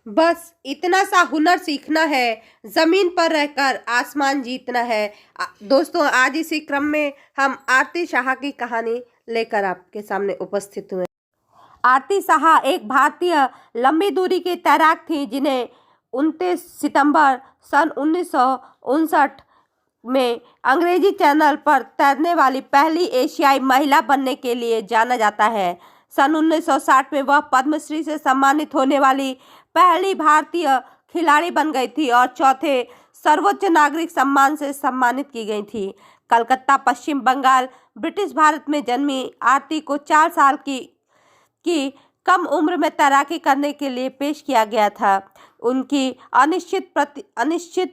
बस इतना सा हुनर सीखना है, जमीन पर रहकर आसमान जीतना है। दोस्तों, आज इसी क्रम में हम आरती शाह की कहानी लेकर आपके सामने उपस्थित हुए। आरती शाह एक भारतीय लंबी दूरी की तैराक थी जिन्हें 29 सितंबर सन 1959 में अंग्रेजी चैनल पर तैरने वाली पहली एशियाई महिला बनने के लिए जाना जाता है। सन 1960 में वह पद्मश्री से सम्मानित होने वाली पहली भारतीय खिलाड़ी बन गई थी और चौथे सर्वोच्च नागरिक सम्मान से सम्मानित की गई थी। कलकत्ता, पश्चिम बंगाल, ब्रिटिश भारत में जन्मी आरती को 4 साल की कम उम्र में तैराकी करने के लिए पेश किया गया था। उनकी अनिश्चित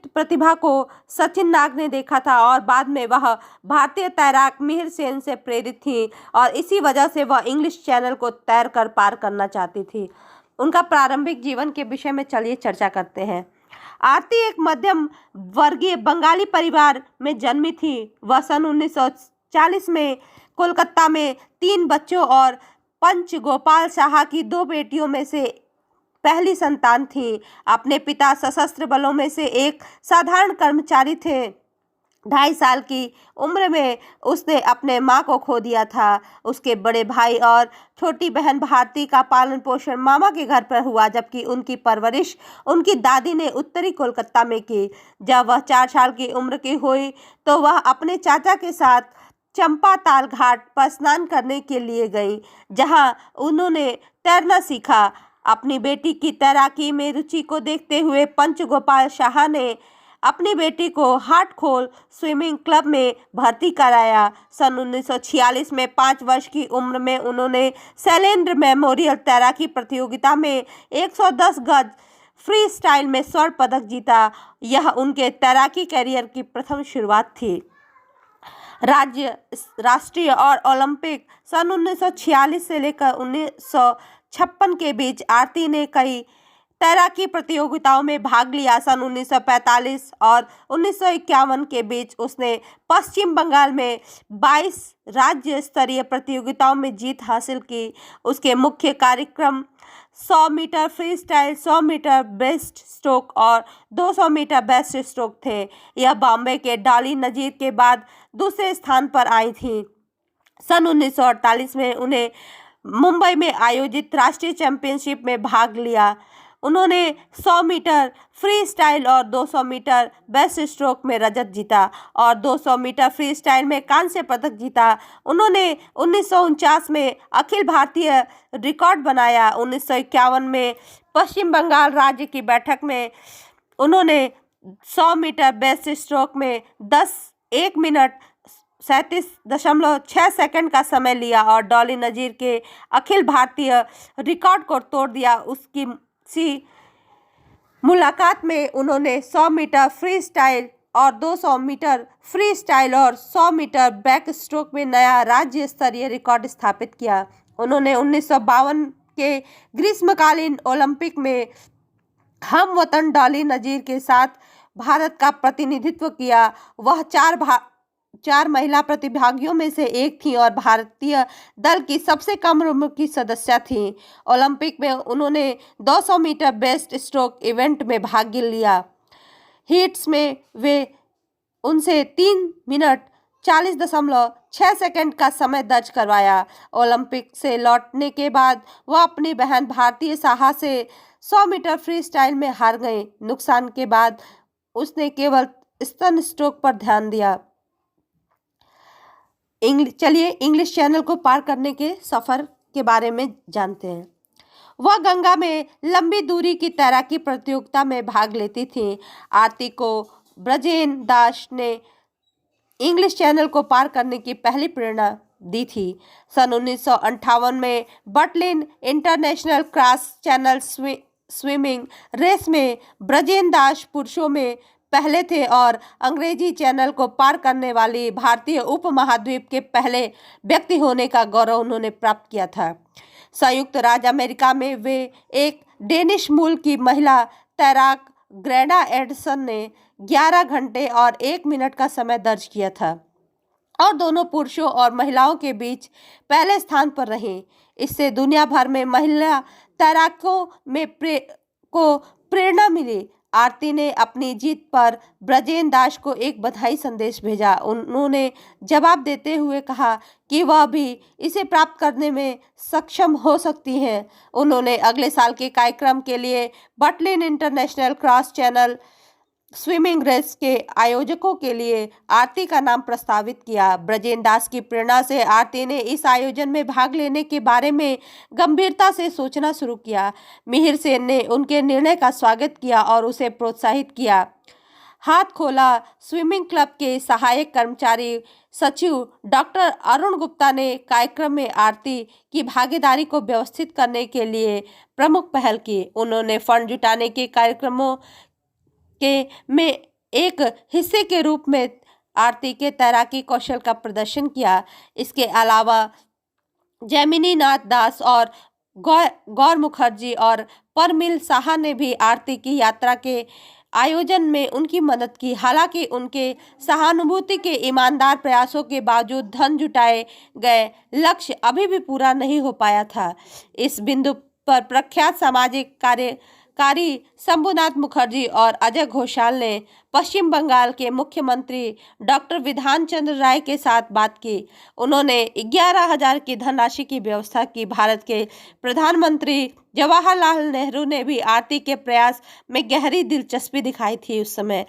प्रतिभा को सचिन नाग ने देखा था और बाद में वह भारतीय तैराक मिहिर सेन से प्रेरित थी और इसी वजह से वह इंग्लिश चैनल को तैर कर पार करना चाहती थी। उनका प्रारंभिक जीवन के विषय में चलिए चर्चा करते हैं। आरती एक मध्यम वर्गीय बंगाली परिवार में जन्मी थी। वह सन 1940 में कोलकाता में 3 बच्चों और पंच गोपाल शाह की 2 बेटियों में से पहली संतान थी। अपने पिता सशस्त्र बलों में से एक साधारण कर्मचारी थे। 2.5 साल की उम्र में उसने अपने माँ को खो दिया था। उसके बड़े भाई और छोटी बहन भारती का पालन पोषण मामा के घर पर हुआ, जबकि उनकी परवरिश उनकी दादी ने उत्तरी कोलकाता में की। जब वह 4 साल की उम्र की हुई तो वह अपने चाचा के साथ चंपा ताल घाट पर स्नान करने के लिए गई, जहां उन्होंने तैरना सीखा। अपनी बेटी की तैराकी में रुचि को देखते हुए पंच गोपाल शाह ने अपनी बेटी को हाटखोल स्विमिंग क्लब में भर्ती कराया। सन 1946 में 5 वर्ष की उम्र में उन्होंने शैलेंद्र मेमोरियल तैराकी प्रतियोगिता में 110 गज फ्री स्टाइल में स्वर्ण पदक जीता। यह उनके तैराकी कैरियर की प्रथम शुरुआत थी। राष्ट्रीय और ओलंपिक सन 1946 से लेकर 1956 के बीच आरती ने कई तैराकी प्रतियोगिताओं में भाग लिया। सन 1945 और 1951 के बीच उसने पश्चिम बंगाल में 22 राज्य स्तरीय प्रतियोगिताओं में जीत हासिल की। उसके मुख्य कार्यक्रम 100 metre free style, 100 metre breast stroke और 200 मीटर बेस्ट स्ट्रोक थे। यह बॉम्बे के डॉली नजीर के बाद दूसरे स्थान पर आई थी। सन 1948 में उन्हें मुंबई में आयोजित राष्ट्रीय चैंपियनशिप में भाग लिया। उन्होंने 100 मीटर फ्री स्टाइल और 200 मीटर बेस्ट स्ट्रोक में रजत जीता और 200 मीटर फ्री स्टाइल में कांस्य पदक जीता। उन्होंने 1949 में अखिल भारतीय रिकॉर्ड बनाया। 1951 में पश्चिम बंगाल राज्य की बैठक में उन्होंने 100 मीटर बेस्ट स्ट्रोक में 1 मिनट 37.6 सेकंड का समय लिया और डॉली नजीर के अखिल भारतीय रिकॉर्ड को तोड़ दिया। उसकी मुलाकात में उन्होंने 100 मीटर फ्री स्टाइल और 200 मीटर फ्री स्टाइल और 100 मीटर बैक स्ट्रोक में नया राज्य स्तरीय रिकॉर्ड स्थापित किया। उन्होंने 1952 के ग्रीष्मकालीन ओलंपिक में हम वतन डॉली नजीर के साथ भारत का प्रतिनिधित्व किया। वह 4 महिला प्रतिभागियों में से एक थी और भारतीय दल की सबसे कम उम्र की सदस्य थी। ओलंपिक में उन्होंने 200 मीटर बेस्ट स्ट्रोक इवेंट में भाग लिया। हीट्स में वे उनसे 3 मिनट 40.6 सेकंड का समय दर्ज करवाया। ओलंपिक से लौटने के बाद वह अपनी बहन भारतीय शाह से 100 मीटर फ्री स्टाइल में हार गए। नुकसान के बाद उसने केवल स्तन स्ट्रोक पर ध्यान दिया। चलिए इंग्लिश चैनल को पार करने के सफ़र के बारे में जानते हैं। वह गंगा में लंबी दूरी की तैराकी प्रतियोगिता में भाग लेती थी। आरती को ब्रजेन दास ने इंग्लिश चैनल को पार करने की पहली प्रेरणा दी थी। सन 1958 में Berlin international cross channel swimming race में ब्रजेन दास पुरुषों में पहले थे और अंग्रेजी चैनल को पार करने वाली भारतीय उपमहाद्वीप के पहले व्यक्ति होने का गौरव उन्होंने प्राप्त किया था। संयुक्त राज्य अमेरिका में वे एक डेनिश मूल की महिला तैराक ग्रेडा एडसन ने 11 घंटे और 1 मिनट का समय दर्ज किया था और दोनों पुरुषों और महिलाओं के बीच पहले स्थान पर रहे। इससे दुनिया भर में महिला तैराकों में को प्रेरणा मिली। आरती ने अपनी जीत पर ब्रजेन दास को एक बधाई संदेश भेजा। उन्होंने जवाब देते हुए कहा कि वह भी इसे प्राप्त करने में सक्षम हो सकती हैं। उन्होंने अगले साल के कार्यक्रम के लिए Berlin international cross channel swimming race के आयोजकों के लिए आरती का नाम प्रस्तावित किया। ब्रजेन दास की प्रेरणा से आरती ने इस आयोजन में भाग लेने के बारे में गंभीरता से सोचना शुरू किया। मिहिर सेन ने उनके निर्णय का स्वागत किया और उसे प्रोत्साहित किया। हाथ खोला स्विमिंग क्लब के सहायक कर्मचारी सचिव डॉक्टर अरुण गुप्ता ने कार्यक्रम में आरती की भागीदारी को व्यवस्थित करने के लिए प्रमुख पहल की। उन्होंने फंड जुटाने के कार्यक्रमों के में एक हिस्से के रूप में आरती के तैराकी कौशल का प्रदर्शन किया। इसके अलावा जैमिनी नाथ दास और गौर मुखर्जी और परमिल साहा ने भी आरती की यात्रा के आयोजन में उनकी मदद की। हालांकि उनके सहानुभूति के ईमानदार प्रयासों के बावजूद धन जुटाए गए लक्ष्य अभी भी पूरा नहीं हो पाया था। इस बिंदु पर प्रख्यात सामाजिक कार्यकारी शंभुनाथ मुखर्जी और अजय घोषाल ने पश्चिम बंगाल के मुख्यमंत्री डॉक्टर विधान चंद्र राय के साथ बात की। उन्होंने 11,000 की धनराशि की व्यवस्था की। भारत के प्रधानमंत्री जवाहरलाल नेहरू ने भी आरती के प्रयास में गहरी दिलचस्पी दिखाई थी। उस समय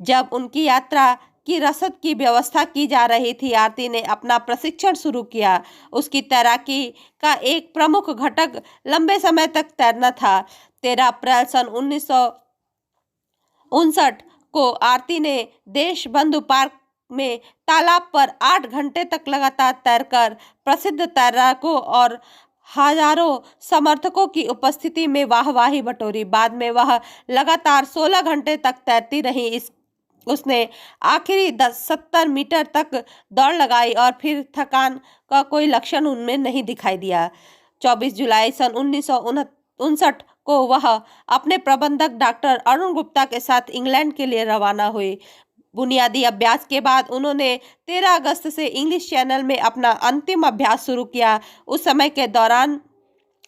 जब उनकी यात्रा की रसद की व्यवस्था की जा रही थी, आरती ने अपना प्रशिक्षण शुरू किया। उसकी तैराकी का एक प्रमुख घटक लंबे समय तक तैरना था। 13 अप्रैल सन 1959 को आरती ने देशबंधु पार्क में तालाब पर 8 घंटे तक लगातार तैरकर प्रसिद्ध तैराकों और हजारों समर्थकों की उपस्थिति में वाहवाही बटोरी। बाद में वह लगातार 16 घंटे तक तैरती रही। उसने आखिरी 70 मीटर तक दौड़ लगाई और फिर थकान का कोई लक्षण उनमें नहीं दिखाई दिया। 24 जुलाई सन 1959 को वह अपने प्रबंधक डॉक्टर अरुण गुप्ता के साथ इंग्लैंड के लिए रवाना हुई। बुनियादी अभ्यास के बाद उन्होंने 13 अगस्त से इंग्लिश चैनल में अपना अंतिम अभ्यास शुरू किया। उस समय के दौरान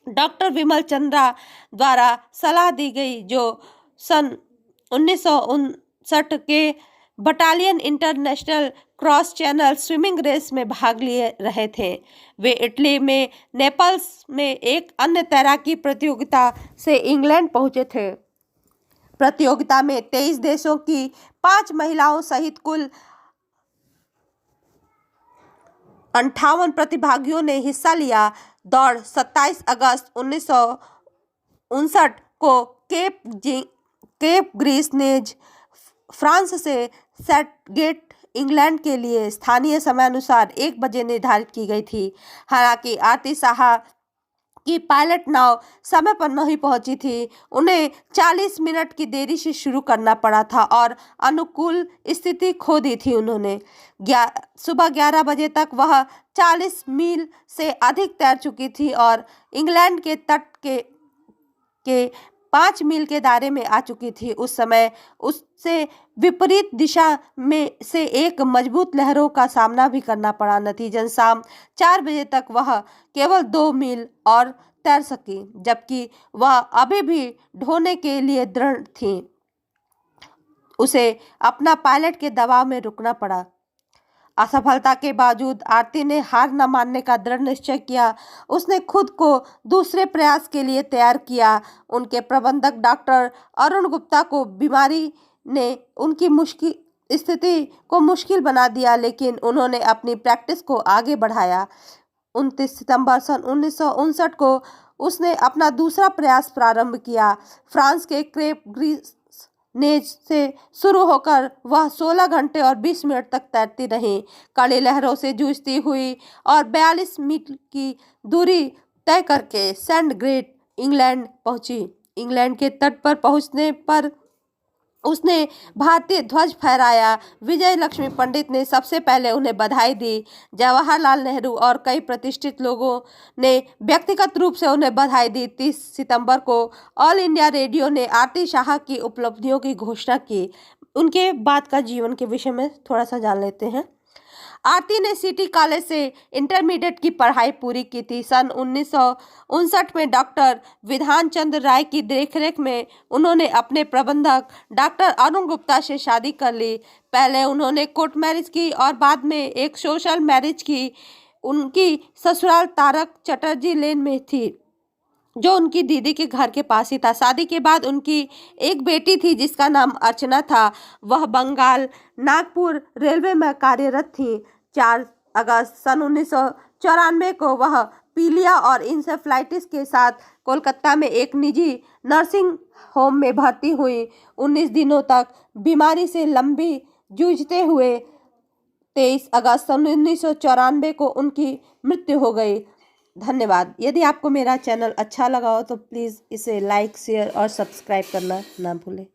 डॉक्टर विमल चंद्रा द्वारा सलाह दी गई, जो सन 1959 के Butlin international cross channel swimming race में भाग लिए रहे थे। वे इटली में नेपल्स में एक अन्य तैराकी प्रतियोगिता से इंग्लैंड पहुंचे थे। प्रतियोगिता में 23 देशों की 5 महिलाओं सहित कुल 58 प्रतिभागियों ने हिस्सा लिया। दौड़ 27 अगस्त 1959 को केप ग्रीसनेज फ्रांस से सेटगेट इंग्लैंड के लिए स्थानीय समयानुसार 1 बजे निर्धारित की गई थी। हालांकि आरती साहा की पायलट नाव समय पर नहीं पहुंची थी। उन्हें 40 मिनट की देरी से शुरू करना पड़ा था और अनुकूल स्थिति खो दी थी। उन्होंने सुबह 11 बजे तक वह 40 मील से अधिक तैर चुकी थी और इंग्लैंड के तट के 5 मील के दायरे में आ चुकी थी। उस समय उससे विपरीत दिशा में से एक मजबूत लहरों का सामना भी करना पड़ा। नतीजतन शाम 4 बजे तक वह केवल 2 मील और तैर सकी, जबकि वह अभी भी ढोने के लिए दृढ़ थी। उसे अपना पायलट के दबाव में रुकना पड़ा। असफलता के बावजूद आरती ने हार न मानने का दृढ़ निश्चय किया। उसने खुद को दूसरे प्रयास के लिए तैयार किया। उनके प्रबंधक डॉक्टर अरुण गुप्ता को बीमारी ने उनकी मुश्किल स्थिति को मुश्किल बना दिया, लेकिन उन्होंने अपनी प्रैक्टिस को आगे बढ़ाया। 29 सितंबर सन 1959 को उसने अपना दूसरा प्रयास प्रारंभ किया। फ्रांस के केप ग्रीसनेज से शुरू होकर वह 16 घंटे और 20 मिनट तक तैरती रही, कड़ी लहरों से जूझती हुई और 42 मील की दूरी तय करके सेंट ग्रेट इंग्लैंड पहुंची। इंग्लैंड के तट पर पहुंचने पर उसने भारतीय ध्वज फहराया। विजय लक्ष्मी पंडित ने सबसे पहले उन्हें बधाई दी। जवाहरलाल नेहरू और कई प्रतिष्ठित लोगों ने व्यक्तिगत रूप से उन्हें बधाई दी। 30 सितंबर को ऑल इंडिया रेडियो ने आरती शाह की उपलब्धियों की घोषणा की। उनके बाद का जीवन के विषय में थोड़ा सा जान लेते हैं। आरती ने सिटी कॉलेज से इंटरमीडिएट की पढ़ाई पूरी की थी। सन 1959 में डॉक्टर विधान चंद्र राय की देखरेख में उन्होंने अपने प्रबंधक डॉक्टर अरुण गुप्ता से शादी कर ली। पहले उन्होंने कोर्ट मैरिज की और बाद में एक सोशल मैरिज की। उनकी ससुराल तारक चटर्जी लेन में थी, जो उनकी दीदी के घर के पास ही था। शादी के बाद उनकी एक बेटी थी जिसका नाम अर्चना था। वह बंगाल नागपुर रेलवे में कार्यरत थी। 4 अगस्त सन 1994 को वह पीलिया और इंसेफ्लाइटिस के साथ कोलकाता में एक निजी नर्सिंग होम में भर्ती हुई। 19 दिनों तक बीमारी से लंबी जूझते हुए 23 अगस्त सन 1994 को उनकी मृत्यु हो गई। धन्यवाद। यदि आपको मेरा चैनल अच्छा लगा हो तो प्लीज़ इसे लाइक, शेयर और सब्सक्राइब करना ना भूलें।